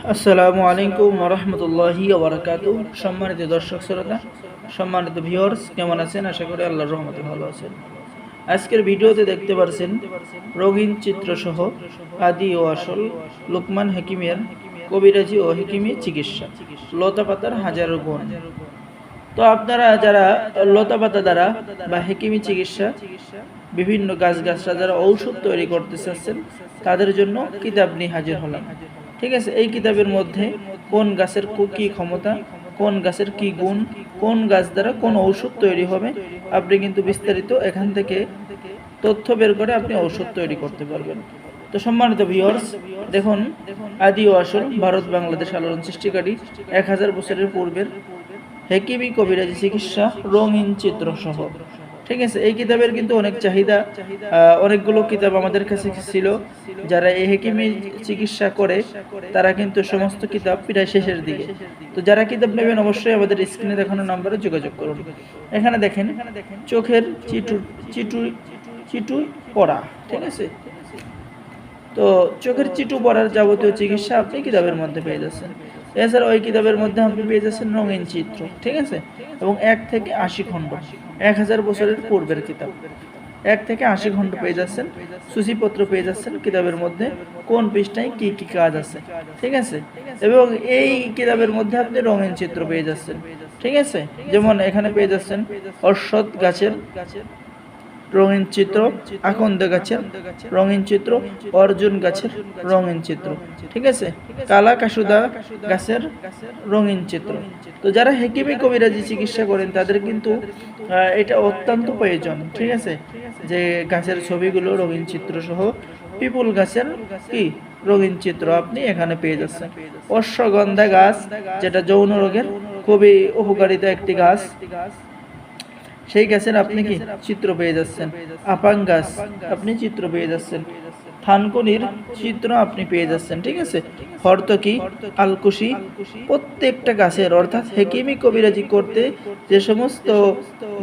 আসসালামু আলাইকুম ওয়া রাহমাতুল্লাহি ওয়া বারাকাতুহু। সম্মানিত দর্শক শ্রোতা, সম্মানিত ভিউয়ার্স, কেমন আছেন? আশা করি আল্লাহর রহমতে ভালো আছেন। আজকের ভিডিওতে দেখতে পারছেন রঙিন চিত্রসহ আদি ও আসল লুকমান হাকিমের কবিরাজি ও হাকিমি চিকিৎসা, লতা পাতার হাজারো গুণ। তো আপনারা যারা লতা পাতা দ্বারা বা হেকিমি চিকিৎসা বিভিন্ন গাছগাছরা যারা ঔষধ তৈরি করতে চাচ্ছেন, তাদের জন্য কিতাব নিয়ে হাজির হলাম। ঠিক আছে, এই কিতাবের মধ্যে কোন গাছের কি ক্ষমতা, কোন গাছের কি গুণ, কোন গাছ দ্বারা কোন ঔষধ তৈরি হবে, আপনি কিন্তু বিস্তারিত এখান থেকে তথ্য বের করে আপনি ঔষধ তৈরি করতে পারবেন। তো সম্মানিত ভিউয়ার্স, দেখুন, আদি ও আসল ভারত বাংলাদেশ আলোড়ন সৃষ্টিকারী 1000 বছরের পূর্বের হেকিমি কবিরাজি চিকিৎসা রঙিন চিত্র সহ। ঠিক আছে, এই কিতাবের কিন্তু অনেক চাহিদা। অনেকগুলো কিতাব আমাদের কাছে ছিল। যারা এই হেকিমি চিকিৎসা করে তারা কিন্তু সমস্ত কিতাব প্রায় শেষের দিকে। তো যারা কিতাব নেবেন অবশ্যই আমাদের স্ক্রিনে দেখানো নম্বরে যোগাযোগ করুন। এখানে দেখেন, চোখের চিটু পড়া। ঠিক আছে, তো চোখের চিটু পড়ার যাবতীয় চিকিৎসা আপনি কিতাবের মধ্যে পেয়ে যাচ্ছেন। এছাড়া ওই কিতাবের মধ্যে আপনি পেয়ে যাচ্ছেন রঙিন চিত্র। ঠিক আছে, এবং 1 থেকে 80 খণ্ড, 1000 বছরের পূর্বের কিতাব। 1 থেকে 80 খণ্ড পেয়ে যাচ্ছেন, সূচিপত্র পেয়ে যাচ্ছেন কিতাবের মধ্যে কোন পৃষ্ঠায় কি কি কাজ আছে। ঠিক আছে, এবং এই কিতাবের মধ্যে আপনি রঙিন চিত্র পেয়ে যাচ্ছেন। ঠিক আছে, যেমন এখানে পেয়ে যাচ্ছেন অশ্বত্থ গাছের রঙিন চিত্র, আকন্দ গাছের রঙিন চিত্র, অর্জুন গাছের রঙিন চিত্র। ঠিক আছে, কালা কাসুদা গাছের রঙিন চিত্র। তো যারা হেকিমি কবিরাজি চিকিৎসা করেন তাদের কিন্তু এটা অত্যন্ত প্রয়োজন। ঠিক আছে, যে গাছের ছবিগুলো রঙিন চিত্র সহ পিপুল গাছের কি রঙিন চিত্র আপনি এখানে পেয়ে যাচ্ছেন। অশ্বগন্ধা গাছ, যেটা যৌন রোগের খুবই উপকারিতা একটি গাছ, সেই গাছের আপনি কি চিত্র পেয়ে যাচ্ছেন। আপাং গাছ আপনি চিত্র পেয়ে যাচ্ছেন। থানকুনির চিত্র আপনি পেয়ে যাচ্ছেন। ঠিক আছে, হরতকি, আলকুশি, প্রত্যেকটা গাছের, অর্থাৎ হেকিমি কবিরাজি করতে যে সমস্ত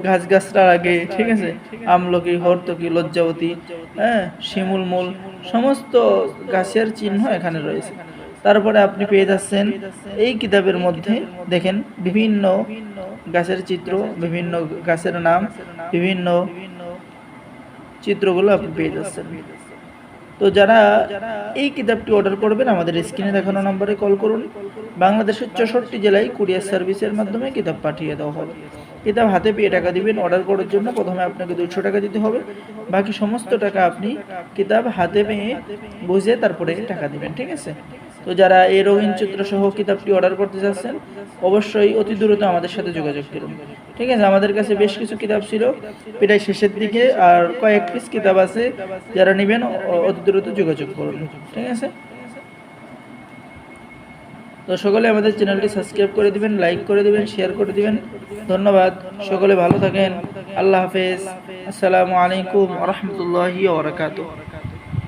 গাছগাছরা লাগে, ঠিক আছে, আমলকি, হরতকি, লজ্জাবতী, শিমুল মূল, সমস্ত গাছের চিহ্ন এখানে রয়েছে। তারপরে আপনি পেয়ে যাচ্ছেন এই কিতাবের মধ্যে দেখেন বিভিন্ন গাছের চিত্র, বিভিন্ন গাছের নাম, বিভিন্ন চিত্রগুলো আপনি পেয়ে যাচ্ছেন। তো যারা এই কিতাবটি অর্ডার করবেন আমাদের স্ক্রিনে দেখানো নম্বরে কল করুন। বাংলাদেশের 64 জেলায় কুরিয়ার সার্ভিসের মাধ্যমে কিতাব পাঠিয়ে দেওয়া হবে। কিতাব হাতে পেয়ে টাকা দিবেন। অর্ডার করার জন্য প্রথমে আপনাকে 200 টাকা দিতে হবে, বাকি সমস্ত টাকা আপনি কিতাব হাতে পেয়ে বুঝে তারপরে টাকা দিবেন। ঠিক আছে, তো যারা এই রঙিন চিত্র সহ কিতাবটি অর্ডার করতে চাচ্ছেন অবশ্যই অতি দ্রুত আমাদের সাথে যোগাযোগ করুন। ঠিক আছে, আমাদের কাছে বেশ কিছু কিতাব ছিল প্রায় শেষের দিকে, আর কয়েক পিস কিতাব আছে। যারা নেবেন অতি দ্রুত যোগাযোগ করুন। ঠিক আছে, তো সকলে আমাদের চ্যানেলটি সাবস্ক্রাইব করে দিবেন, লাইক করে দিবেন, শেয়ার করে দিবেন। ধন্যবাদ, সকলে ভালো থাকেন। আল্লাহ হাফেজ। আসসালামু আলাইকুম ওয়া রাহমাতুল্লাহি ওয়া বারাকাতুহু।